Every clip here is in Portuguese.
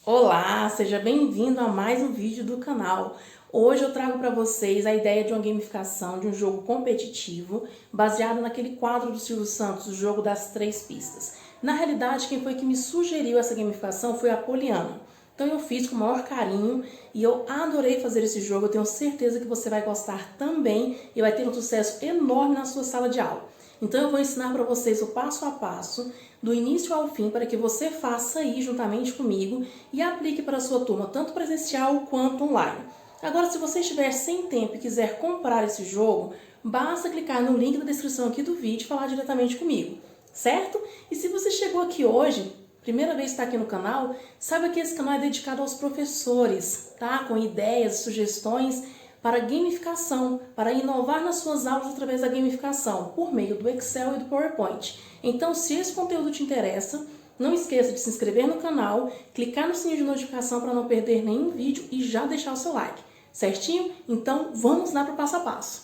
Olá, seja bem-vindo a mais um vídeo do canal. Hoje eu trago para vocês a ideia de uma gamificação de um jogo competitivo baseado naquele quadro do Silvio Santos, o jogo das 3 pistas. Na realidade, quem foi que me sugeriu essa gamificação foi a Poliana. Então eu fiz com o maior carinho e eu adorei fazer esse jogo. Eu tenho certeza que você vai gostar também e vai ter um sucesso enorme na sua sala de aula. Então eu vou ensinar para vocês o passo a passo, do início ao fim, para que você faça aí juntamente comigo e aplique para a sua turma, tanto presencial quanto online. Agora, se você estiver sem tempo e quiser comprar esse jogo, basta clicar no link da descrição aqui do vídeo e falar diretamente comigo, certo? E se você chegou aqui hoje, primeira vez que está aqui no canal, saiba que esse canal é dedicado aos professores, tá? Com ideias, sugestões para gamificação, para inovar nas suas aulas através da gamificação, por meio do Excel e do PowerPoint. Então, se esse conteúdo te interessa, não esqueça de se inscrever no canal, clicar no sininho de notificação para não perder nenhum vídeo e já deixar o seu like, certinho? Então, vamos lá para o passo a passo.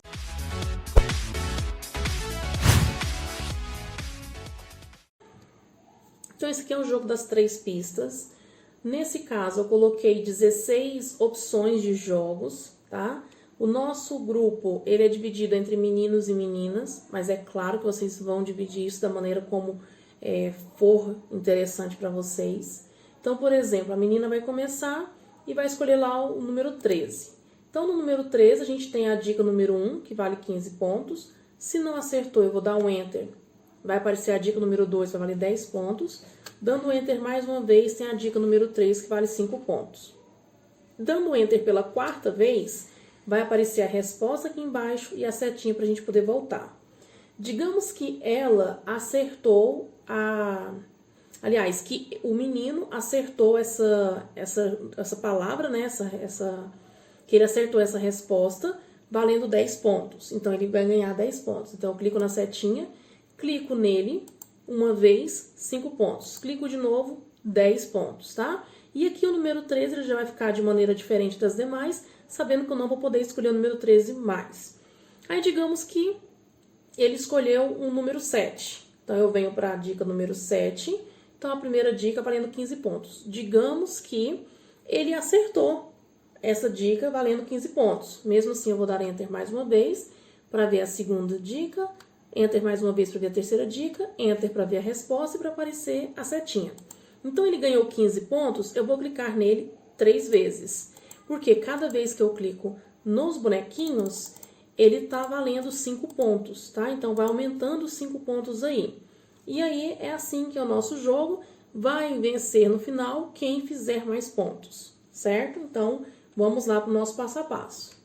Então, esse aqui é o jogo das 3 pistas. Nesse caso, eu coloquei 16 opções de jogos, tá? O nosso grupo, ele é dividido entre meninos e meninas, mas é claro que vocês vão dividir isso da maneira como for interessante para vocês. Então, por exemplo, a menina vai começar e vai escolher lá o número 13. Então, no número 13, a gente tem a dica número 1, que vale 15 pontos. Se não acertou, eu vou dar um Enter. Vai aparecer a dica número 2, vai valer 10 pontos. Dando Enter mais uma vez, tem a dica número 3, que vale 5 pontos. Dando Enter pela 4ª vez, vai aparecer a resposta aqui embaixo e a setinha para a gente poder voltar. Digamos que ela acertou Aliás, que o menino acertou essa palavra, né? Que ele acertou essa resposta, valendo 10 pontos. Então, ele vai ganhar 10 pontos. Então, eu clico na setinha, clico nele uma vez, 5 pontos. Clico de novo, 10 pontos, tá? E aqui o número 13 ele já vai ficar de maneira diferente das demais, sabendo que eu não vou poder escolher o número 13 mais. Aí, digamos que ele escolheu um número 7. Então, eu venho para a dica número 7. Então, a primeira dica valendo 15 pontos. Digamos que ele acertou essa dica valendo 15 pontos. Mesmo assim, eu vou dar Enter mais uma vez para ver a segunda dica. Enter mais uma vez para ver a terceira dica. Enter para ver a resposta e para aparecer a setinha. Então, ele ganhou 15 pontos, eu vou clicar nele 3 vezes. Porque cada vez que eu clico nos bonequinhos, ele tá valendo 5 pontos, tá? Então, vai aumentando 5 pontos aí. E aí, é assim que é o nosso jogo. Vai vencer no final quem fizer mais pontos, certo? Então, vamos lá para o nosso passo a passo.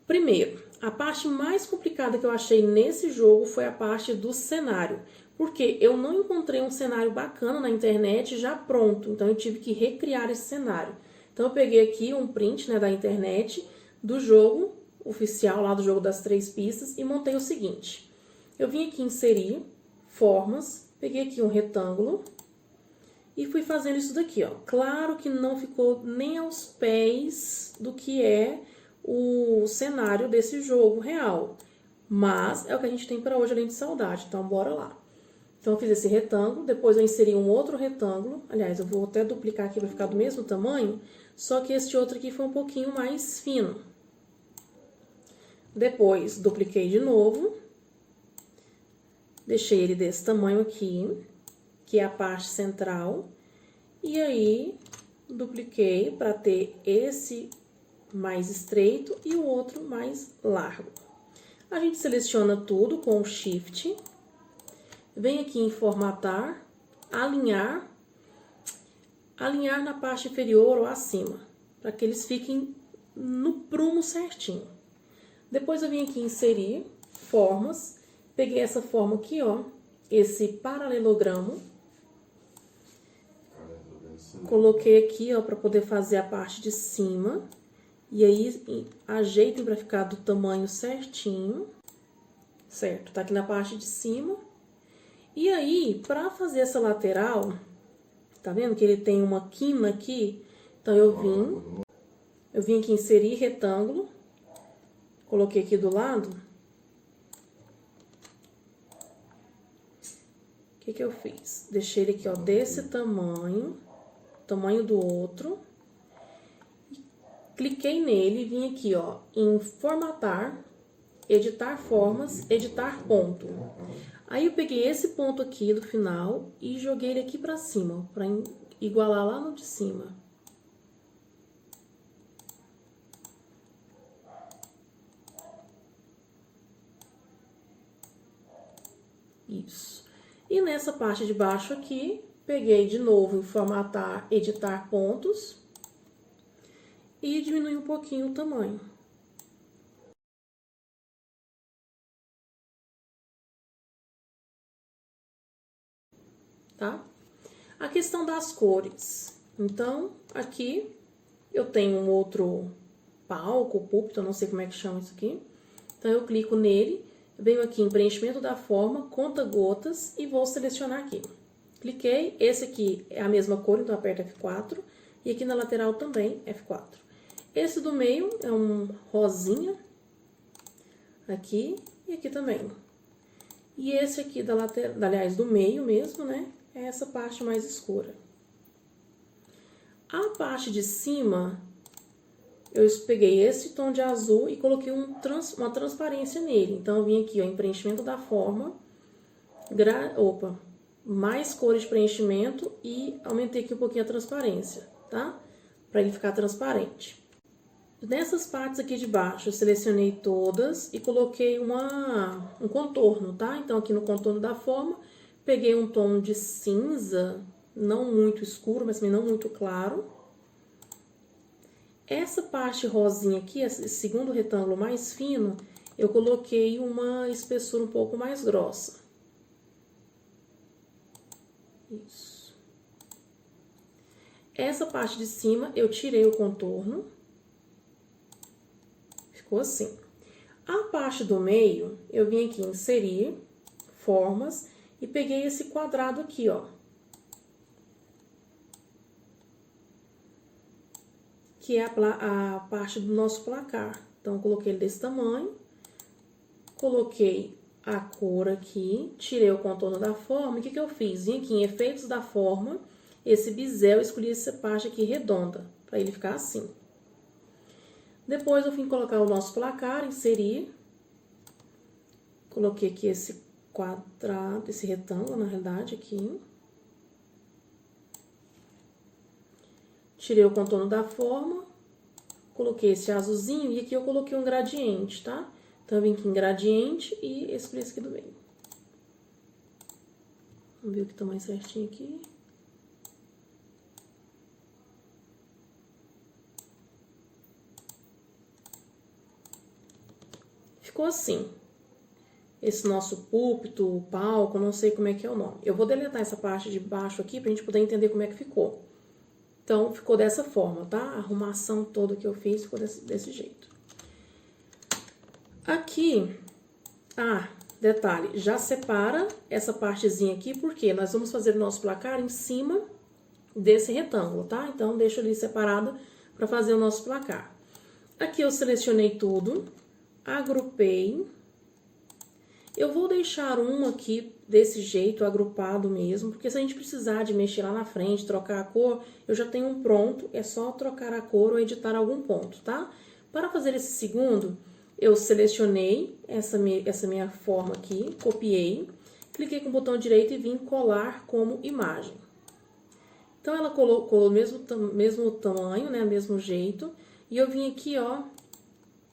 Primeiro, a parte mais complicada que eu achei nesse jogo foi a parte do cenário. Porque eu não encontrei um cenário bacana na internet já pronto. Então, eu tive que recriar esse cenário. Então, eu peguei aqui um print, né, da internet do jogo oficial, lá do jogo das 3 pistas, e montei o seguinte. Eu vim aqui inserir formas, peguei aqui um retângulo e fui fazendo isso daqui, ó. Claro que não ficou nem aos pés do que é o cenário desse jogo real, mas é o que a gente tem para hoje além de saudade, então bora lá. Então, eu fiz esse retângulo, depois eu inseri um outro retângulo, aliás, eu vou até duplicar aqui para ficar do mesmo tamanho, só que este outro aqui foi um pouquinho mais fino. Depois, dupliquei de novo, deixei ele desse tamanho aqui, que é a parte central, e aí, dupliquei para ter esse mais estreito e o outro mais largo. A gente seleciona tudo com o Shift. Vem aqui em formatar, alinhar na parte inferior ou acima, para que eles fiquem no prumo certinho. Depois eu vim aqui inserir formas, peguei essa forma aqui, ó, esse paralelogramo, coloquei aqui, ó, para poder fazer a parte de cima, e aí ajeitem para ficar do tamanho certinho, certo? Tá aqui na parte de cima. E aí, para fazer essa lateral, tá vendo que ele tem uma quina aqui? Então, eu vim aqui inserir retângulo, coloquei aqui do lado, que eu fiz? Deixei ele aqui, ó, desse tamanho, tamanho do outro. Cliquei nele e vim aqui, ó, em formatar, editar formas, editar ponto. Aí eu peguei esse ponto aqui do final e joguei ele aqui pra cima, pra igualar lá no de cima. Isso. E nessa parte de baixo aqui, peguei de novo em formatar, editar pontos e diminui um pouquinho o tamanho. Tá? A questão das cores. Então, aqui eu tenho um outro palco, púlpito, eu não sei como é que chama isso aqui. Então, eu clico nele, venho aqui em preenchimento da forma, conta gotas e vou selecionar aqui. Cliquei, esse aqui é a mesma cor, então aperto F4. E aqui na lateral também, F4. Esse do meio é um rosinha, aqui e aqui também. E esse aqui da lateral, aliás, do meio mesmo, né? É essa parte mais escura. A parte de cima, eu peguei esse tom de azul e coloquei uma transparência nele. Então, eu vim aqui, ó, em preenchimento da forma, mais cores de preenchimento e aumentei aqui um pouquinho a transparência, tá? Para ele ficar transparente. Nessas partes aqui de baixo, eu selecionei todas e coloquei um contorno, tá? Então, aqui no contorno da forma, peguei um tom de cinza, não muito escuro, mas também não muito claro. Essa parte rosinha aqui, esse segundo retângulo mais fino, eu coloquei uma espessura um pouco mais grossa. Isso. Essa parte de cima, eu tirei o contorno. Ficou assim. A parte do meio, eu vim aqui em inserir, formas, e peguei esse quadrado aqui, ó. Que é a parte do nosso placar. Então, eu coloquei ele desse tamanho, coloquei a cor aqui, tirei o contorno da forma, e o que eu fiz? Vim aqui em efeitos da forma, esse bisel, escolhi essa parte aqui redonda, para ele ficar assim. Depois, eu vim colocar o nosso placar, inserir, coloquei aqui esse quadrado, esse retângulo, na realidade, aqui. Tirei o contorno da forma, coloquei esse azulzinho e aqui eu coloquei um gradiente, tá? Então, eu vim aqui em gradiente e escolhi esse aqui do meio. Vamos ver o que tá mais certinho aqui. Ficou assim. Esse nosso púlpito, palco, não sei como é que é o nome. Eu vou deletar essa parte de baixo aqui pra gente poder entender como é que ficou. Então, ficou dessa forma, tá? A arrumação toda que eu fiz ficou desse jeito. Aqui, detalhe, já separa essa partezinha aqui, porque nós vamos fazer o nosso placar em cima desse retângulo, tá? Então, deixa ali separado para fazer o nosso placar. Aqui eu selecionei tudo, agrupei. Eu vou deixar um aqui desse jeito, agrupado mesmo, porque se a gente precisar de mexer lá na frente, trocar a cor, eu já tenho um pronto, é só trocar a cor ou editar algum ponto, tá? Para fazer esse segundo, eu selecionei essa minha forma aqui, copiei, cliquei com o botão direito e vim colar como imagem. Então, ela colocou o mesmo tamanho, né, mesmo jeito, e eu vim aqui, ó,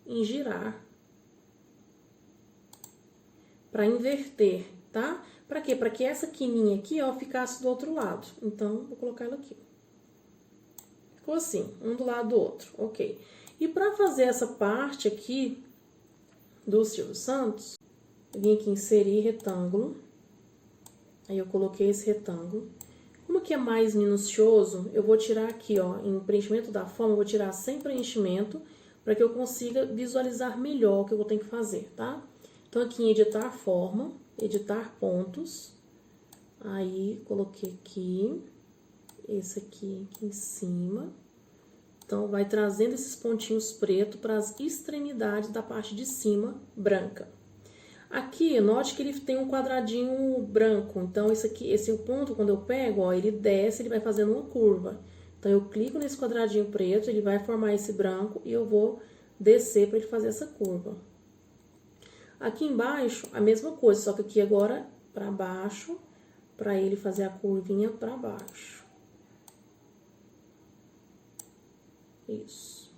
em girar. Para inverter, tá? Para quê? Para que essa quininha aqui, ó, ficasse do outro lado. Então, vou colocar ela aqui. Ficou assim, um do lado do outro, ok. E para fazer essa parte aqui do Silvio Santos, eu vim aqui inserir retângulo. Aí, eu coloquei esse retângulo. Como que é mais minucioso, eu vou tirar aqui, ó, em preenchimento da forma, eu vou tirar sem preenchimento, para que eu consiga visualizar melhor o que eu vou ter que fazer, tá? Então, aqui em editar forma, editar pontos, aí coloquei aqui, esse aqui em cima. Então, vai trazendo esses pontinhos pretos para as extremidades da parte de cima, branca. Aqui, note que ele tem um quadradinho branco. Então, esse ponto, quando eu pego, ó, ele desce, ele vai fazendo uma curva. Então, eu clico nesse quadradinho preto, ele vai formar esse branco e eu vou descer para ele fazer essa curva. Aqui embaixo, a mesma coisa, só que aqui agora para baixo, para ele fazer a curvinha para baixo. Isso.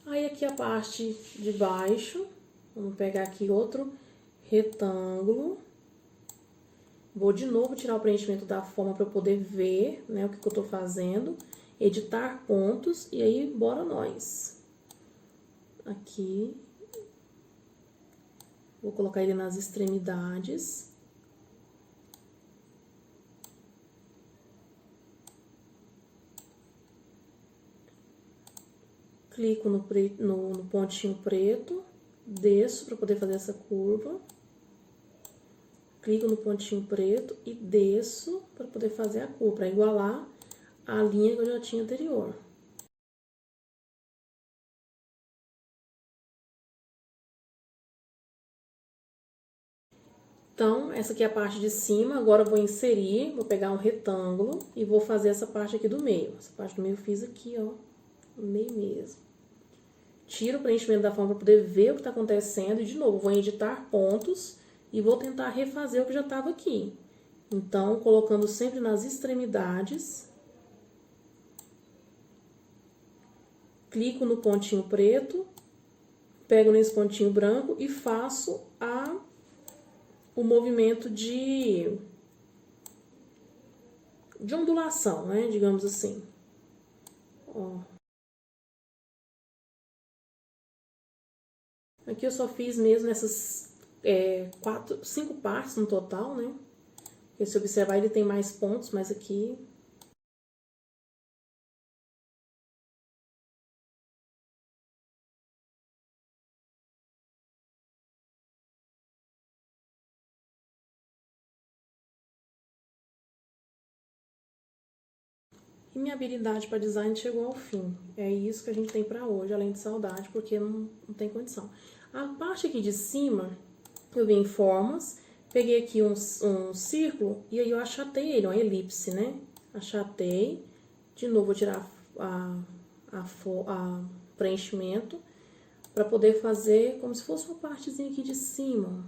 Aí, aqui a parte de baixo, vamos pegar aqui outro retângulo. Vou de novo tirar o preenchimento da forma para eu poder ver, né, o que eu tô fazendo. Editar pontos e aí, bora nós. Aqui. Vou colocar ele nas extremidades. Clico no pontinho preto, desço para poder fazer essa curva. Clico no pontinho preto e desço para poder fazer a curva, para igualar a linha que eu já tinha anterior. Então, essa aqui é a parte de cima, agora eu vou inserir, vou pegar um retângulo e vou fazer essa parte aqui do meio. Essa parte do meio eu fiz aqui, ó, no meio mesmo. Tiro o preenchimento da forma para poder ver o que está acontecendo e, de novo, vou editar pontos e vou tentar refazer o que já estava aqui. Então, colocando sempre nas extremidades. Clico no pontinho preto, pego nesse pontinho branco e faço o movimento de ondulação, né? Digamos assim. Ó. Aqui eu só fiz mesmo essas 5 partes no total, né? Porque se observar, ele tem mais pontos, mas aqui... E minha habilidade para design chegou ao fim. É isso que a gente tem para hoje, além de saudade, porque não tem condição. A parte aqui de cima, eu vim em formas, peguei aqui um círculo e aí eu achatei ele, uma elipse, né? Achatei. De novo, vou tirar preenchimento para poder fazer como se fosse uma partezinha aqui de cima,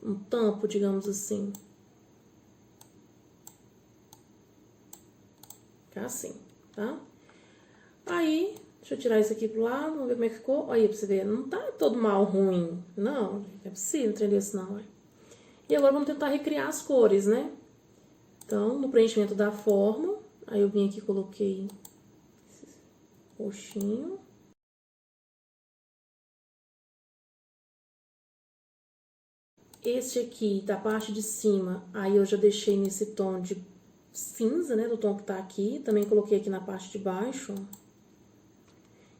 um tampo, digamos assim. Ficar assim, tá? Aí, deixa eu tirar isso aqui pro lado, vamos ver como é que ficou. Aí, pra você ver, não tá todo mal ruim. Não, é possível entender isso não, é. E agora vamos tentar recriar as cores, né? Então, no preenchimento da forma, aí eu vim aqui e coloquei roxinho. Este aqui, da parte de cima, aí eu já deixei nesse tom de cinza, né? Do tom que tá aqui. Também coloquei aqui na parte de baixo, ó.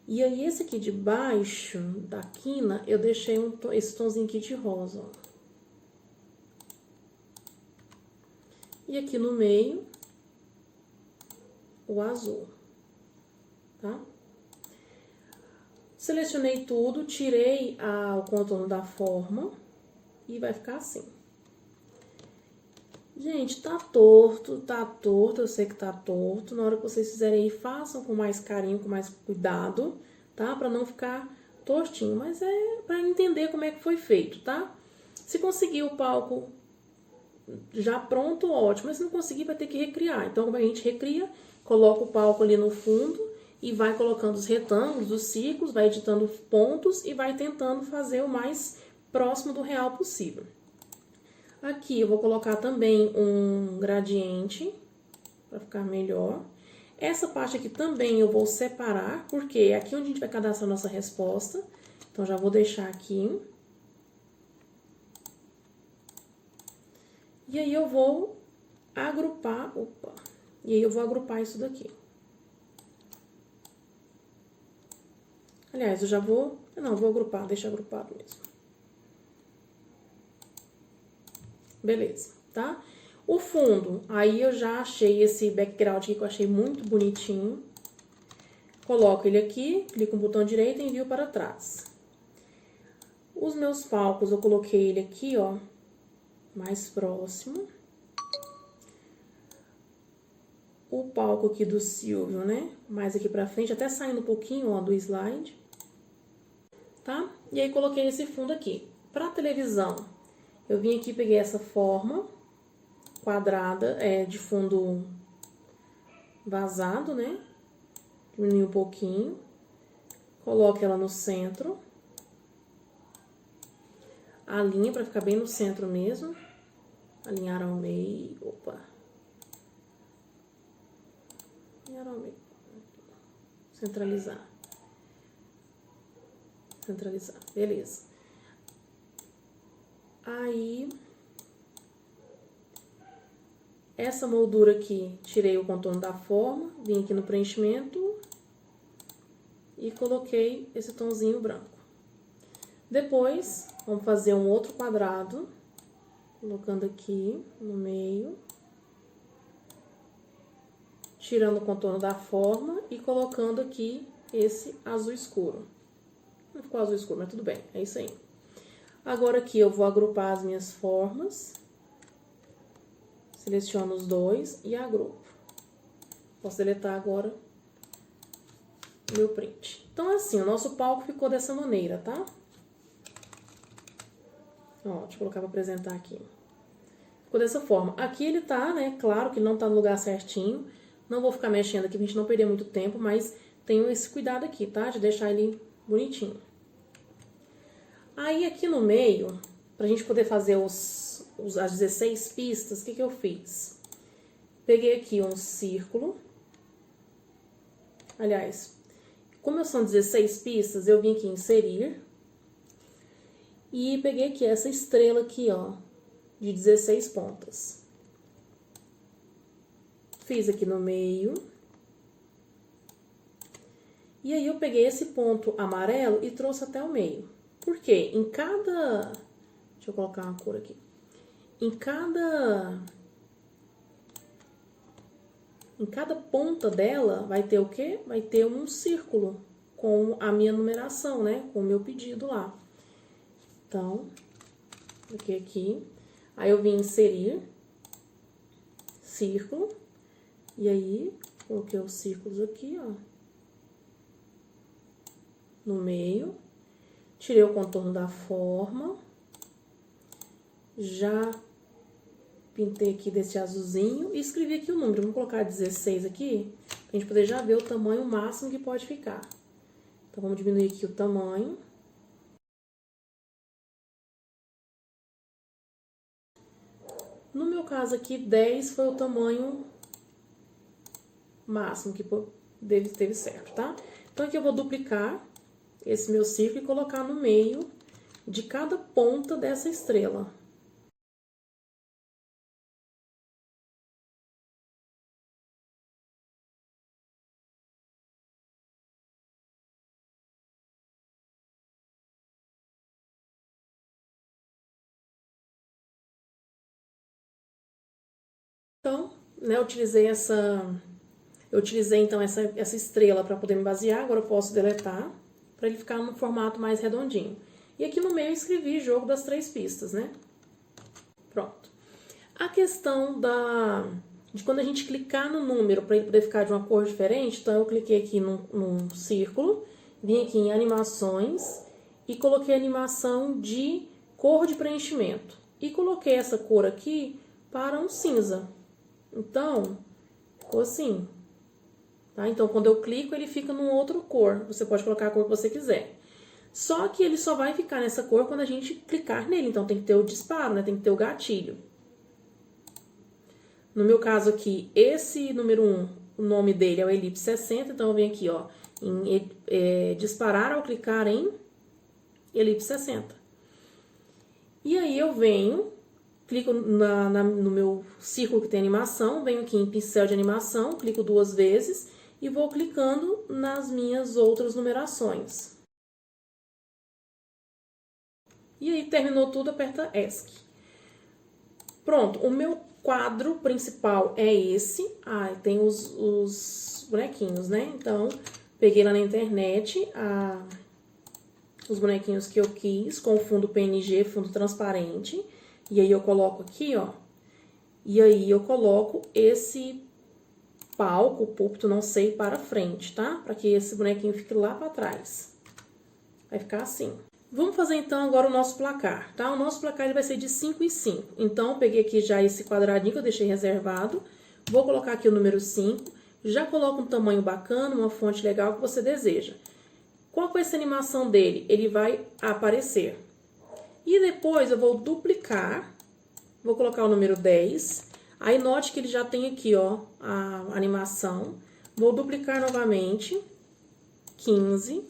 E aí, esse aqui de baixo, da quina, eu deixei esse tomzinho aqui de rosa, ó. E aqui no meio, o azul, tá? Selecionei tudo, tirei o contorno da forma e vai ficar assim. Gente, tá torto, eu sei que tá torto. Na hora que vocês fizerem aí, façam com mais carinho, com mais cuidado, tá? Pra não ficar tortinho, mas é pra entender como é que foi feito, tá? Se conseguir o palco já pronto, ótimo, mas se não conseguir, vai ter que recriar. Então, como a gente recria, coloca o palco ali no fundo e vai colocando os retângulos, os círculos, vai editando pontos e vai tentando fazer o mais próximo do real possível. Aqui eu vou colocar também um gradiente, para ficar melhor. Essa parte aqui também eu vou separar, porque é aqui onde a gente vai cadastrar a nossa resposta. Então, já vou deixar aqui. E aí eu vou agrupar, e aí eu vou agrupar isso daqui. Aliás, eu já vou, não, vou agrupar, deixa agrupado mesmo. Beleza, tá? O fundo, aí eu já achei esse background aqui que eu achei muito bonitinho. Coloco ele aqui, clico no botão direito e envio para trás. Os meus palcos, eu coloquei ele aqui, ó, mais próximo. O palco aqui do Silvio, né, mais aqui pra frente, até saindo um pouquinho, ó, do slide. Tá? E aí, coloquei esse fundo aqui. Pra televisão, eu vim aqui, peguei essa forma quadrada, de fundo vazado, né? Diminui um pouquinho. Coloco ela no centro. Alinha pra ficar bem no centro mesmo. Alinhar ao meio. Opa. Alinhar ao meio. Centralizar. Centralizar. Beleza. Aí, essa moldura aqui, tirei o contorno da forma, vim aqui no preenchimento e coloquei esse tomzinho branco. Depois, vamos fazer um outro quadrado, colocando aqui no meio, tirando o contorno da forma e colocando aqui esse azul escuro. Não ficou azul escuro, mas tudo bem, é isso aí. Agora aqui eu vou agrupar as minhas formas. Seleciono os dois e agrupo. Posso deletar agora meu print. Então, assim, o nosso palco ficou dessa maneira, tá? Ó, deixa eu colocar pra apresentar aqui. Ficou dessa forma. Aqui ele tá, né? Claro que não tá no lugar certinho. Não vou ficar mexendo aqui pra gente não perder muito tempo, mas tenho esse cuidado aqui, tá? De deixar ele bonitinho. Aí, aqui no meio, pra gente poder fazer as 16 pistas, o que eu fiz? Peguei aqui um círculo. Aliás, como são 16 pistas, eu vim aqui em inserir. E peguei aqui essa estrela aqui, ó, de 16 pontas. Fiz aqui no meio. E aí, eu peguei esse ponto amarelo e trouxe até o meio. Por quê? Em cada... Deixa eu colocar uma cor aqui. Em cada ponta dela vai ter o quê? Vai ter um círculo com a minha numeração, né? Com o meu pedido lá. Então, coloquei aqui. Aí, eu vim inserir círculo. E aí, coloquei os círculos aqui, ó. No meio. Tirei o contorno da forma. Já pintei aqui desse azulzinho e escrevi aqui o número. Vamos colocar 16 aqui, pra gente poder já ver o tamanho máximo que pode ficar. Então, vamos diminuir aqui o tamanho. No meu caso aqui, 10 foi o tamanho máximo que teve certo, tá? Então, aqui eu vou duplicar esse meu círculo e colocar no meio de cada ponta dessa estrela. Então, né, eu utilizei então essa estrela para poder me basear. Agora eu posso deletar para ele ficar no formato mais redondinho. E aqui no meio eu escrevi jogo das 3 pistas, né? Pronto. A questão de quando a gente clicar no número para ele poder ficar de uma cor diferente, então eu cliquei aqui num círculo, vim aqui em animações e coloquei animação de cor de preenchimento. E coloquei essa cor aqui para um cinza. Então, ficou assim. Tá? Então, quando eu clico, ele fica numa outra cor. Você pode colocar a cor que você quiser. Só que ele só vai ficar nessa cor quando a gente clicar nele. Então, tem que ter o disparo, né? Tem que ter o gatilho. No meu caso aqui, esse número 1, o nome dele é o Elipse 60. Então, eu venho aqui, ó, em disparar ao clicar em Elipse 60. E aí, eu venho... Clico no meu círculo que tem animação, venho aqui em pincel de animação, clico 2 vezes e vou clicando nas minhas outras numerações. E aí, terminou tudo, aperta ESC. Pronto, o meu quadro principal é esse. Ah, tem os bonequinhos, né? Então, peguei lá na internet os bonequinhos que eu quis, com o fundo PNG, fundo transparente. E aí eu coloco aqui, ó. E aí eu coloco esse palco, púlpito, não sei, para frente, tá? Para que esse bonequinho fique lá para trás. Vai ficar assim. Vamos fazer então agora o nosso placar, tá? O nosso placar ele vai ser de 5 em 5. Então, eu peguei aqui já esse quadradinho que eu deixei reservado. Vou colocar aqui o número 5. Já coloca um tamanho bacana, uma fonte legal que você deseja. Qual foi essa animação dele? Ele vai aparecer. E depois eu vou duplicar. Vou colocar o número 10. Aí, note que ele já tem aqui, ó, a animação. Vou duplicar novamente. 15.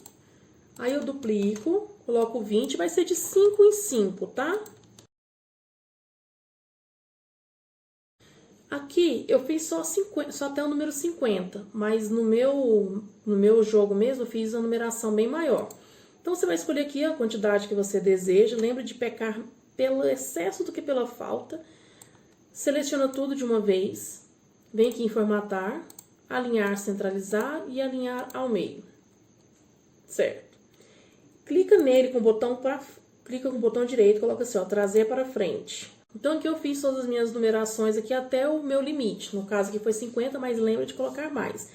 Aí, eu duplico, coloco 20. Vai ser de 5 em 5, tá? Aqui, eu fiz só até o número 50. Mas no meu jogo mesmo, eu fiz a numeração bem maior. Então, você vai escolher aqui a quantidade que você deseja. Lembre de pecar pelo excesso do que pela falta. Seleciona tudo de uma vez. Vem aqui em formatar, alinhar, centralizar e alinhar ao meio. Certo. Clica nele com o botão clica com o botão direito, coloca assim, ó, trazer para frente. Então aqui eu fiz todas as minhas numerações aqui até o meu limite. No caso aqui foi 50, mas lembra de colocar mais.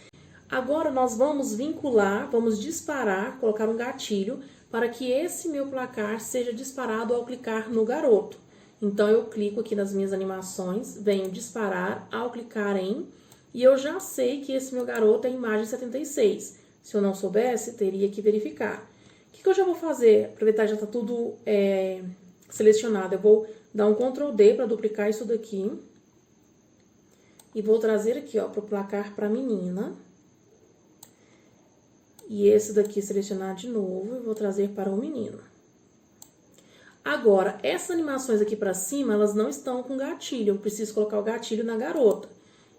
Agora nós vamos vincular, vamos disparar, colocar um gatilho para que esse meu placar seja disparado ao clicar no garoto. Então, eu clico aqui nas minhas animações, venho disparar ao clicar em, e eu já sei que esse meu garoto é a imagem 76. Se eu não soubesse, teria que verificar. O que eu já vou fazer? Aproveitar que já está tudo selecionado. Eu vou dar um Ctrl D para duplicar isso daqui. E vou trazer aqui, ó, para o placar para a menina. E esse daqui selecionar de novo, e vou trazer para o menino. Agora, essas animações aqui pra cima, elas não estão com gatilho. Eu preciso colocar o gatilho na garota.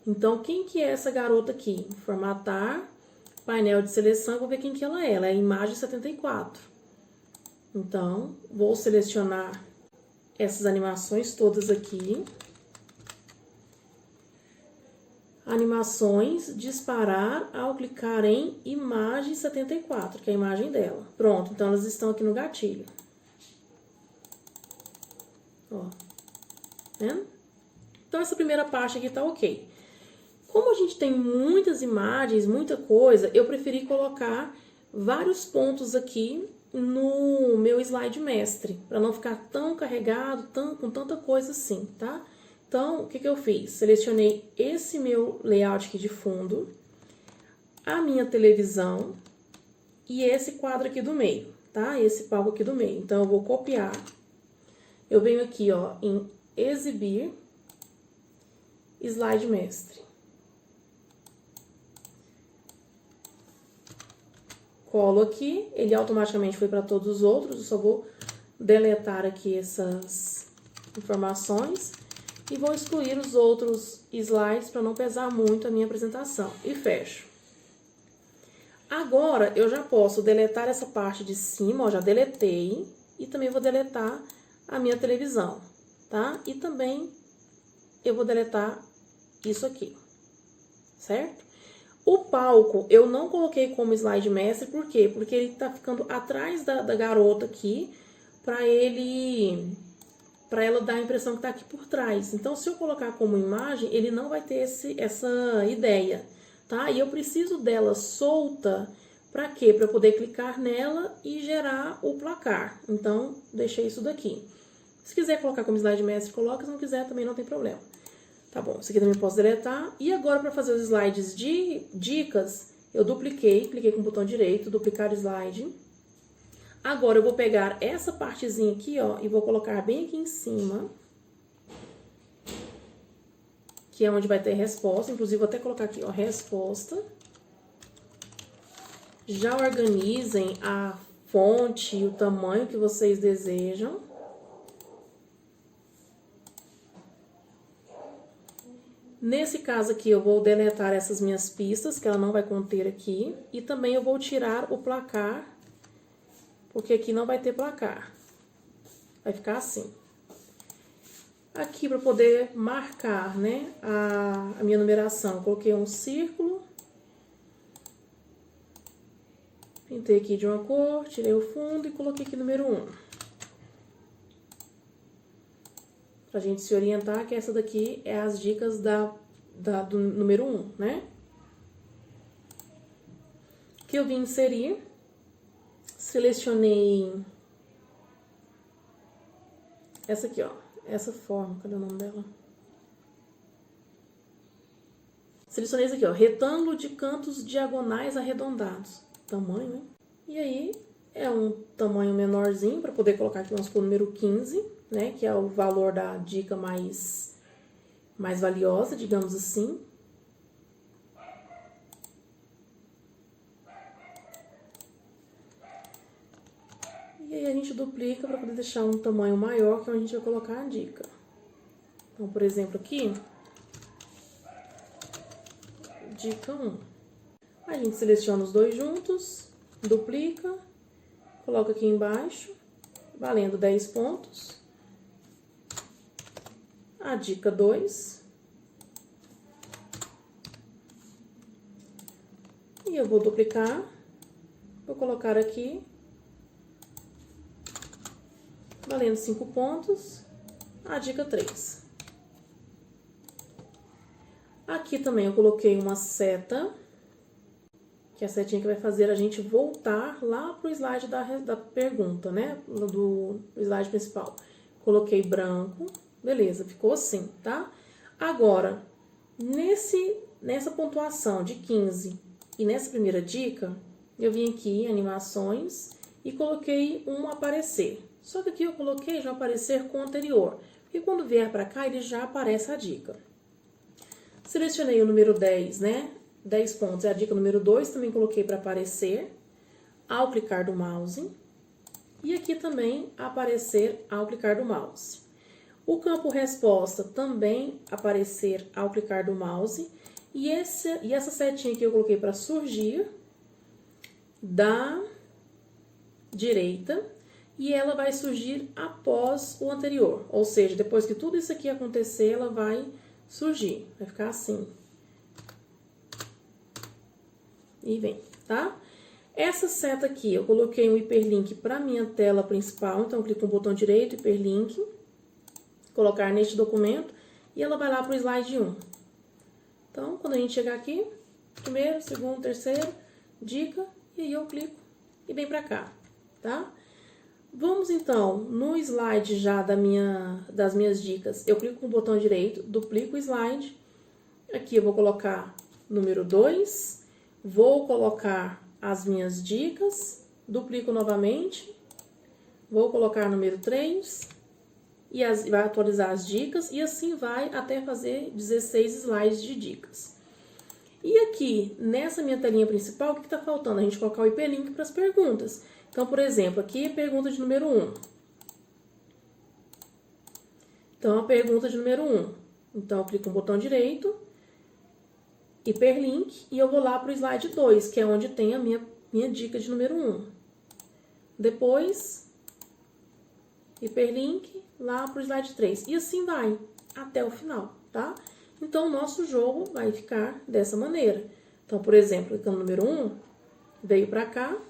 Então, quem que é essa garota aqui? Formatar, painel de seleção, eu vou ver quem que ela é. Ela é a imagem 74. Então, vou selecionar essas animações todas aqui. Animações, disparar ao clicar em imagem 74, que é a imagem dela. Pronto, então elas estão aqui no gatilho. Ó, né? Então, essa primeira parte aqui tá ok. Como a gente tem muitas imagens, muita coisa, eu preferi colocar vários pontos aqui no meu slide mestre, para não ficar tão carregado, com tanta coisa assim, tá? Então, o que que eu fiz? Selecionei esse meu layout aqui de fundo, a minha televisão e esse quadro aqui do meio, tá? Esse palco aqui do meio. Então, eu vou copiar. Eu venho aqui, ó, em exibir, slide mestre. Colo aqui, ele automaticamente foi para todos os outros, eu só vou deletar aqui essas informações e vou excluir os outros slides para não pesar muito a minha apresentação. E fecho. Agora, eu já posso deletar essa parte de cima, ó, já deletei, e também vou deletar a minha televisão, tá? E também eu vou deletar isso aqui, certo? O palco eu não coloquei como slide mestre, por quê? Porque ele tá ficando atrás da garota aqui, pra ela dar a impressão que tá aqui por trás. Então, se eu colocar como imagem, ele não vai ter essa ideia, tá? E eu preciso dela solta, pra quê? Pra eu poder clicar nela e gerar o placar. Então, deixei isso daqui. Se quiser colocar como slide mestre, coloca. Se não quiser, também não tem problema. Tá bom, isso aqui também posso deletar. E agora, para fazer os slides de dicas, eu cliquei com o botão direito, duplicar slide. Agora, eu vou pegar essa partezinha aqui, ó, e vou colocar bem aqui em cima. Que é onde vai ter resposta. Inclusive, vou até colocar aqui, ó, resposta. Já organizem a fonte e o tamanho que vocês desejam. Nesse caso aqui, eu vou deletar essas minhas pistas, que ela não vai conter aqui. E também eu vou tirar o placar, porque aqui não vai ter placar. Vai ficar assim. Aqui, para poder marcar, né, a minha numeração, eu coloquei um círculo. pintei aqui de uma cor, tirei o fundo e coloquei aqui número 1. Pra gente se orientar que essa daqui é as dicas do número 1, né? Que eu vim inserir, selecionei essa aqui, ó, essa forma, cadê o nome dela? Selecionei isso aqui, ó, retângulo de cantos diagonais arredondados, tamanho, né? E aí, é um tamanho menorzinho, para poder colocar aqui, vamos supor, o número 15, né? Que é o valor da dica mais valiosa, digamos assim. E aí, a gente duplica para poder deixar um tamanho maior, que é onde a gente vai colocar a dica. Então, por exemplo, aqui... Dica 1. A gente seleciona os dois juntos, duplica, coloca aqui embaixo, valendo 10 pontos. A dica 2. E eu vou duplicar, vou colocar aqui, valendo 5 pontos. A dica 3. Aqui também eu coloquei uma seta, que é a setinha que vai fazer a gente voltar lá pro slide da pergunta, né? Do slide principal. Coloquei branco, beleza, ficou assim, tá? Agora, nessa pontuação de 15 e nessa primeira dica, eu vim aqui em animações e coloquei um aparecer. Só que aqui eu coloquei já aparecer com o anterior, porque quando vier pra cá ele já aparece a dica. Selecionei o número 10, né? 10 pontos é a dica número 2, também coloquei para aparecer ao clicar do mouse. E aqui também aparecer ao clicar do mouse. O campo resposta também aparecer ao clicar do mouse. E essa setinha que eu coloquei para surgir da direita. E ela vai surgir após o anterior. Ou seja, depois que tudo isso aqui acontecer, ela vai surgir, vai ficar assim. E vem, tá? Essa seta aqui, eu coloquei um hiperlink para minha tela principal, então eu clico no botão direito, hiperlink, colocar neste documento, e ela vai lá para o slide 1. Então, quando a gente chegar aqui, primeiro, segundo, terceiro, dica, e aí eu clico e vem para cá, tá? Vamos, então, no slide já das minhas dicas, eu clico com o botão direito, duplico o slide. Aqui eu vou colocar número 2, vou colocar as minhas dicas, duplico novamente, vou colocar número 3, e vai atualizar as dicas, e assim vai até fazer 16 slides de dicas. E aqui, nessa minha telinha principal, o que está faltando? A gente colocar o hiperlink para as perguntas. Então, por exemplo, aqui é a pergunta de número 1. Então, a pergunta de número 1. Então, eu clico no botão direito, hiperlink, e eu vou lá para o slide 2, que é onde tem a minha dica de número 1. Depois, hiperlink, lá para o slide 3. E assim vai, até o final, tá? Então, o nosso jogo vai ficar dessa maneira. Então, por exemplo, clicando no número 1, veio para cá,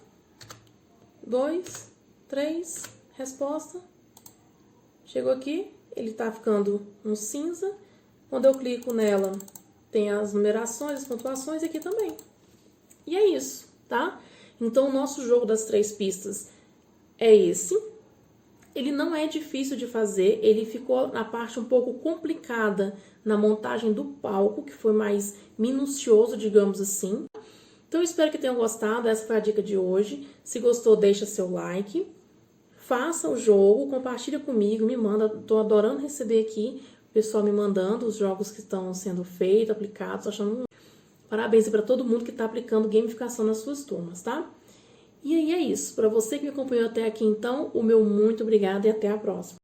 2, 3, resposta, chegou aqui, ele tá ficando um cinza, quando eu clico nela, tem as numerações, as pontuações, e aqui também. E é isso, tá? Então, o nosso jogo das 3 pistas é esse. Ele não é difícil de fazer, ele ficou na parte um pouco complicada na montagem do palco, que foi mais minucioso, digamos assim. Então, eu espero que tenham gostado, essa foi a dica de hoje. Se gostou, deixa seu like, faça o jogo, compartilha comigo, me manda, tô adorando receber aqui o pessoal me mandando os jogos que estão sendo feitos, aplicados, achando parabéns para todo mundo que está aplicando gamificação nas suas turmas, tá? E aí é isso, para você que me acompanhou até aqui então, o meu muito obrigado e até a próxima.